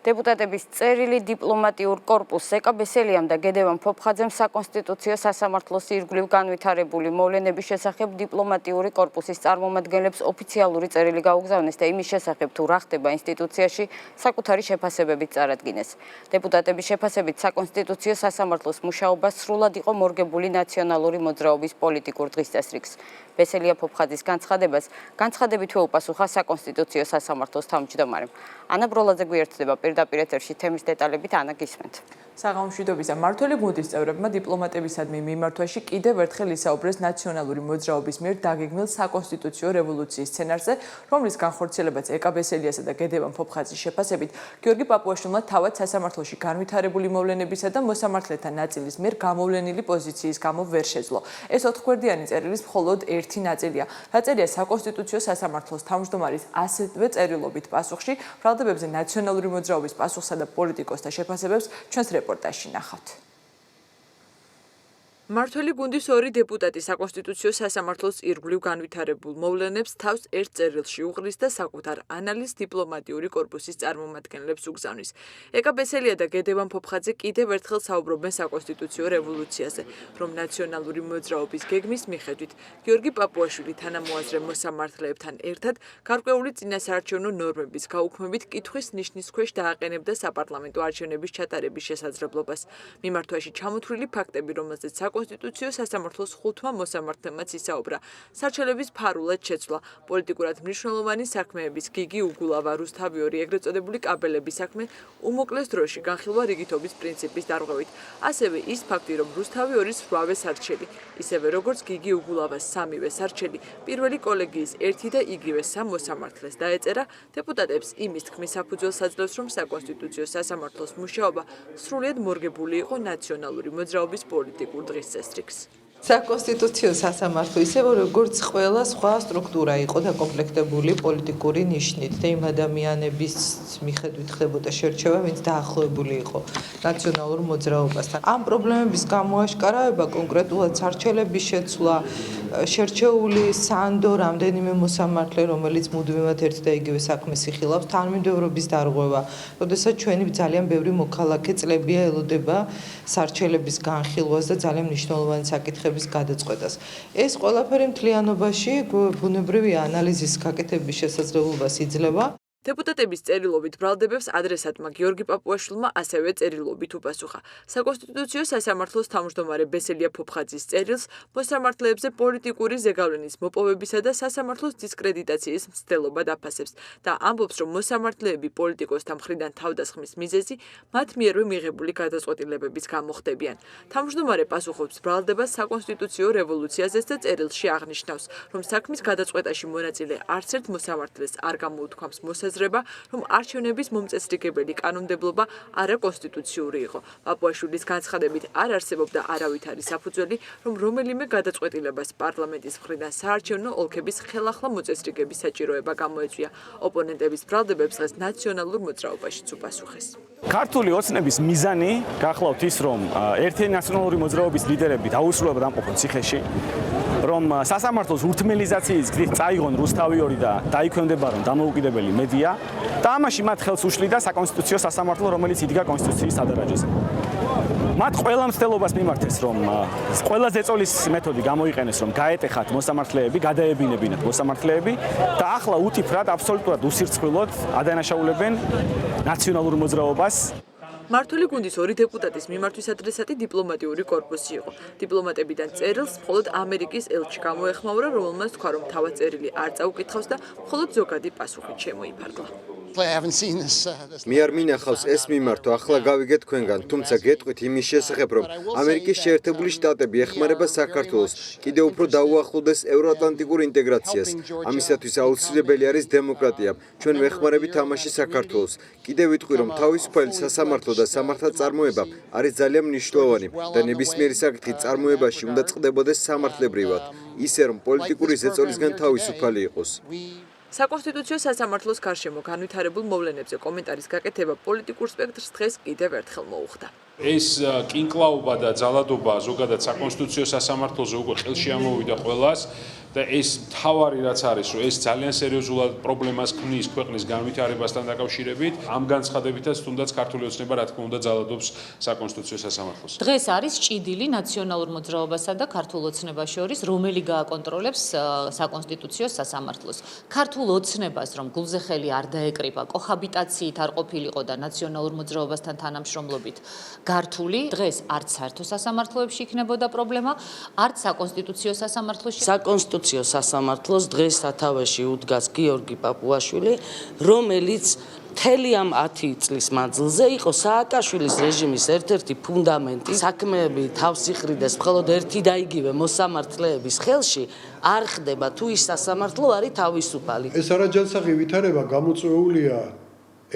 Deputatების წერილი დიპლომატიურ კორპუსს ეკა ბესელიამ და გედევან ფოფხაძემ საკონსტიტუციო სასამართლოს ირგვლივ განვითარებული მოვლენების შესახებ დიპლომატიური კორპუსის წარმომადგენლებს ოფიციალური წერილი გაუგზავნეს და იმის შესახებ თუ რა ხდება ინსტიტუციაში საკუთარი შეფასებებით წარადგინეს. Deputatების შეფასებით საკონსტიტუციო სასამართლოს მუშაობა სრულად იყო მორგებული ნაციონალური მოძრაობის პოლიტიკურ დღისწესრიგს. ბესელია ფოფხაძის განცხადებით უპასუხა საკონსტიტუციო სასამართლოს თავმჯდომარემ. ანა ბროლაძე გვიერთდება პირდაპირ ეთერში თემის დეტალებით ანა გისმენთ. საღამოშვიდობის მმართველი გუნდის წევრებმა დიპლომატებისადმი მიმართვაში კიდევ ერთხელ ისაუბრეს ნაციონალური მოძრაობის მიერ დაგეგმილ საკონსტიტუციო რევოლუციის სცენარზე, რომლის განხორციელებაც ეკა ბესელიასა და გედევან ფოფხაძის შეფასებით გიორგი პაპუაშვილმა თავად სასამართლოში განვითარებული მოვლენებისა და მოსამართლეთა ნაწილის მიერ გამოვლენილი პოზიციის გამო ვერ შეძლო. ეს 4 გვერდიანი წერილის მხოლოდ ერთი ნაწილია. დაწერია საკონსტიტუციო სასამართლოს თავმჯდომარის ასეთვე წერილობით პასუხში, ბრალდებებზე ნაციონალური მოძრაობის პასუხსა და პოლიტიკოსთა შეფასებებს ჩვენს რეპორტაჟში ნახავთ. მმართველი გუნდის 2 დეპუტატი საკონსტიტუციო სასამართლოს ირგვლივ განვითარებულ მოვლენებს თავს ერთ წერილში უყრის და საკუთარ ანალიზს დიპლომატიური კორპუსის წარმომადგენლებს უგზავნის. ეკა ბესელია და გედევან ფოფხაძე კიდევ ერთხელ საუბრობენ საკონსტიტუციო რევოლუციაზე, რომ ნაციონალური მოძრაობის გეგმის მიხედვით გიორგი პაპუაშვილი თანამოაზრე მოსამართლეებთან ერთად გარკვეული წინასაარჩევნო ნორმების გაუქმებით კითხვის ნიშნის ქვეშ დააყენებდა საპარლამენტო არჩევნების ჩატარების შესაძლებლობას. მიმართვაში ჩამოთვლილი ფაქტები, რომელზეც საკონსტიტუციო სასამართლოს 5 მოსამართლემაც ისაუბრა. სარჩელების ფარულად შეცვლა, პოლიტიკურად მნიშვნელოვანი საქმეების გიგი უგულავა, რუსთავი-2 ეგრეთ წოდებული კაბელების საქმე უმოკლეს დროში განხილვა რიგითობის პრინციპის დარღვევით. ასევე ის ფაქტი, რომ რუსთავი-2-ის 8-ვე სარჩელი, ისევე როგორც გიგი უგულავას 3-ვე სარჩელი, პირველი კოლეგიის ერთი და იგივე 3 მოსამართლეს დაეწერა, დეპუტატებს იმის თქმის საფუძველს აძლევს, რომ საკონსტიტუციო სასამართლოს მუშაობა სრულიად მორგებული იყო ნაციონალური მოძრაობის პოლიტიკურ დღისწესრიგს. საკონსტიტუციო სასამართლო ისევე როგორც ყველა სხვა სტრუქტურა იყო დაკომპლექტებული პოლიტიკური ნიშნით და იმ ადამიანების მიხედვით ხდებოდა შერჩევა, ვინც დაახლოებული იყო ნაციონალურ მოძრაობასთან. ამ პრობლემების გამოაშკარავება, კონკრეტულად სარჩელების შეცვლა, შერჩეული სანდო რამდენიმე მოსამართლე, რომელიც მუდმივად ერთ და იგივე საქმეს იხილავს, თანმიმდევრობის დარღვევა, როდესაც ჩვენი ძალიან ბევრი მოქალაქე წლებია ელოდება სარჩელების განხილვას და ძალიან მნიშვნელოვანი საკითხების გადაწყვეტას. ეს ყველაფერი მთლიანობაში ბუნებრივი ანალიზის გაკეთების შესაძლებლობას იძლევა. დეპუტატების წერილობით ბრალდებებს ადრესატმა გიორგი პაპუაშვილმა ასევე წერილობით უპასუხა. საკონსტიტუციო სასამართლოს თავმჯდომარე ბესელია ფოფხაძის წერილს მოსამართლეებზე პოლიტიკური ზეგავლენის მოპოვებისა და სასამართლოს დისკრედიტაციის მცდელობა დაფასებს და ამბობს, რომ მოსამართლეები პოლიტიკოსთა მხრიდან თავდასხმის მიზეზი მათ მიერვე მიღებული გადაწყვეტილებების გამო ხდებიან. თავმჯდომარე პასუხობს ბრალდებას საკონსტიტუციო რევოლუციაზეც და წერილში აღნიშნავს, რომ საქმის გადაწყვეტაში მონაწილე არც ერთ მოსამართლეს არ გამოუთქვამს მოსაზრება, რომ არჩევნების მომწესრიგებელი კანონმდებლობა არაკონსტიტუციური იყო. პაპუაშვილის განცხადებით არ არსებობდა არავითარი საფუძველი, რომ რომელიმე გადაწყვეტილებას პარლამენტის მხრიდან საარჩევნო ოლქების ხელახლა მოწესრიგების საჭიროება გამოეწვია. ოპონენტების ბრალდებებს დღეს ნაციონალურ მოძრაობაშიც უპასუხეს. ქართული ოცნების მიზანი გახლავთ ის, რომ ერთიანი ნაციონალური მოძრაობის ლიდერები დაუსრულებლად ამყოფონ ციხეში, რომ სასამართლოს ურთმელიზაციის გზით წაიღონ რუსთავი-2 და დაიქვემდებარონ დამოუკიდებელი მედია და ამაში მათ ხელს უშლიდა საკონსტიტუციო სასამართლო, რომელიც იდგა კონსტიტუციის სადარაჯოზე. მათ ყველა მცდელობას მიმართეს, რომ ყველა ზეწოლის მეთოდი გამოიყენეს, რომ გაეტეხათ მოსამართლეები, გადაებინებინათ მოსამართლეები და ახლა უტიფრად აბსოლუტურად უსირცხვილოდ ადანაშაულებენ ნაციონალურ მოძრაობას. მმართველი გუნდის 2 დეპუტატის მიმართვის ადრესატი დიპლომატიური კორპუსი იყო. დიპლომატებიდან წერილს მხოლოდ ამერიკის ელჩი გამოეხმაურა, რომელმაც თქვა, რომ თავად წერილი არ წაუკითხავს და მხოლოდ ზოგადი პასუხით შემოიფარგლა. მე არ მინახავს ეს მიმართვა, ახლა გავიგეთ თქვენგან, თუმცა გეტყვით იმის შესახებ, რომ ამერიკის შეერთებული შტატები ეხმარება საქართველოს კიდევ უფრო დაუახლოვდეს ევროატლანტიკურ ინტეგრაციას. ამისათვის აუცილებელი არის დემოკრატია. ჩვენ ვეხმარებით ამაში საქართველოს. კიდევ ვიტყვი, რომ თავისუფალი სასამართლო და სამართალწარმოება არის ძალიან მნიშვნელოვანი და ნებისმიერი საკითხი წარმოებაში უნდა წყდებოდეს სამართლებრივად, ისე რომ პოლიტიკური ზეწოლისგან თავისუფალი იყოს. საკონსტიტუციო სასამართლოს გარშემო განვითარებულ მოვლენებზე კომენტარის გაკეთება პოლიტიკურ სპექტრს დღეს კიდევ ერთხელ მოუხდა. ეს კინკლაობა და ძალადობა ზოგადად საკონსტიტუციო სასამართლოზე უკვე ხელში ამოვიდა ყველას. და ეს მთავარი რაც არის, რომ ეს ძალიან სერიოზულად პრობლემას ქმნის ქვეყნის განვითარებასთან დაკავშირებით, ამ განცხადებითაც თუნდაც ქართული ოცნება რა თქმა უნდა ძალადობს საკონსტიტუციო სასამართლოს. დღეს არის ჭიდილი ნაციონალურ მოძრაობასა და ქართულ ოცნებას შორის, რომელი გააკონტროლებს საკონსტიტუციო სასამართლოს. ქართულ ოცნებას, რომ გულზე ხელი არ დაეკრიბა, კოჰაბიტაციით არ ყოფილიყო და ნაციონალურ მოძრაობასთან თანამშრომლობით გართული, დღეს არც საერთო სასამართლოებში იქნებოდა პრობლემა, არც საკონსტიტუციო სასამართლოში. საკონსტიტუციო სასამართლოს დღეს სათავეში უდგას გიორგი პაპუაშვილი, რომელიც მთელი ამ 10 წლის მანძილზე იყო სააკაშვილის რეჟიმის ერთ-ერთი ფუნდამენტი. საქმეები თავს იხრიდეს მხოლოდ ერთი და იგივე მოსამართლეების ხელში, არ ხდება თუ ის სასამართლო არის თავისუფალი. ეს არაჯანსაღი ვითარება გამოწვეულია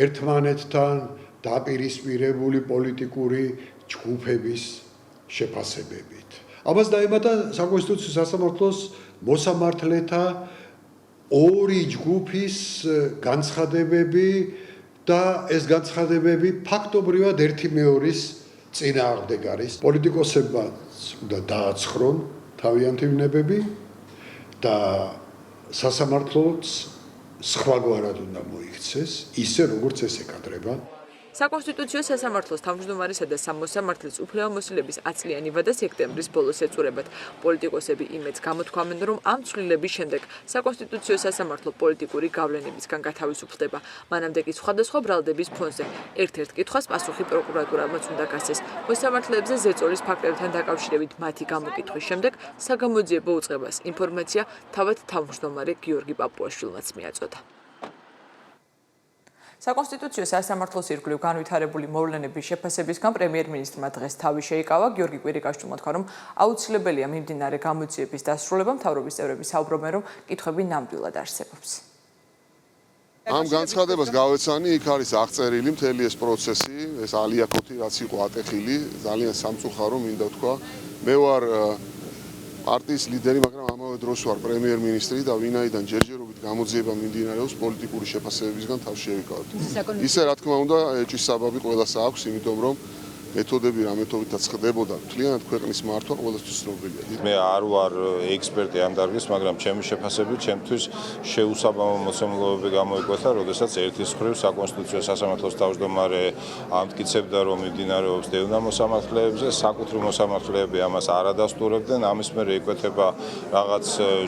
ერთმანეთთან დაპირისპირებული პოლიტიკური ჯგუფების შეფასებებით. ამას დაემატა საკონსტიტუციო სასამართლოს მოსამართლეთა ორი ჯგუფის განცხადებები და ეს განცხადებები ფაქტობრივად ერთი მეორის წინააღმდეგ არის. პოლიტიკოსებმა უნდა დააცხრონ თავიანთი ვნებები და სასამართლოც სხვაგვარად უნდა მოიქცეს, ისე როგორც ეს ეკადრება. საკონსტიტუციო სასამართლოს თავმჯდომარისა და სამოსამართლის უფლებამოსილების 10 წლიანი ვადა სექტემბრის ბოლოს ეწურებათ. პოლიტიკოსები იმედს გამოთქვამენ, რომ ამ ცვლილების შემდეგ საკონსტიტუციო სასამართლო პოლიტიკური გავლენებისგან გათავისუფლდება. მანამდე კი სხვადასხვა ბრალდების ფონზე ერთ-ერთ კითხვას პასუხი პროკურატურამაც უნდა გასცეს. მოსამართლეებზე ზეწოლის ფაქტებთან დაკავშირებით მათი გამოკითხვის შემდეგ საგამოძიებო უწყებას ინფორმაცია თავად თავმჯდომარე გიორგი პაპუაშვილმაც მიაწოდა. საკონსტიტუციო სასამართლოს ირგვლივ განვითარებული მოვლენების შეფასებისგან პრემიერ-მინისტრმა დღეს თავი შეიკავა. გიორგი კვირიკაშვილმა თქვა, რომ აუცილებელია მიმდინარე გამოძიების დასრულება. მთავრობის წევრები საუბრობენ, რომ კითხვები ნამდვილად არსებობს. ამ განცხადებას გავეცანი, იქ არის აღწერილი მთელი ეს პროცესი, ეს ალიაკოთი რაც იყო ატეხილი, ძალიან სამწუხარო მინდა თქვა. მე ვარ პარტიის ლიდერი, მაგრამ ამავე დროს ვარ პრემიერ-მინისტრი და ვინაიდან ჯერჯერობით გამოძიება მიმდინარეობს პოლიტიკური შეფასებებისგან თავს შევიკავოთ. ისე რა თქმა უნდა, ეჭვის საბაბი ყველას აქვს, იმიტომ რომ მეთოდები რა მეთოდითაც ხდებოდა, მთლიანად ქვეყნის მართვა ყველასთვის ცნობილია. მე არ ვარ ექსპერტი ამ დარგის, მაგრამ ჩემი შეფასებით ჩემთვის შეუსაბამო მოცემულობები გამოიკვეთა, როდესაც ერთის მხრივ საკონსტიტუციო სასამართლოს თავმჯდომარე ამტკიცებდა, რომ მიმდინარეობს დევნა მოსამართლეებზე, საკუთრივ მოსამართლეები ამას არ ადასტურებდნენ, ამის მერე იკვეთება რაღაც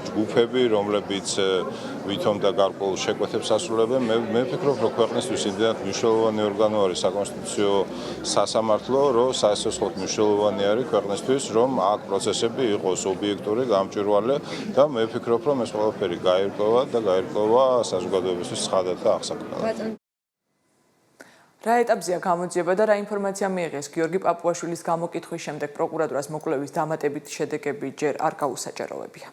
ჯგუფები, რომლებიც ვითომ და გარკვეულ შეკვეთებს ასრულებენ. მე ვფიქრობ, რომ ქვეყნისთვის იმდენად მნიშვნელოვანი ორგანო არის საკონსტიტუციო სასამართლო, რომ საერთოდ მნიშვნელოვანი არის ქვეყნისთვის, რომ აქ პროცესები იყოს ობიექტური, გამჭვირვალე და მე ვფიქრობ, რომ ეს ყველაფერი გაირკვევა და გაირკვევა საზოგადოებისთვის ცხადად და აღსაქმნელად. რა ეტაპზეა გამოძიება და რა ინფორმაცია მიიღეს გიორგი პაპუაშვილის გამოკითხვის შემდეგ პროკურატურას მოკვლევის დამატებითი შედეგები ჯერ არ გაუსაჯაროვებია.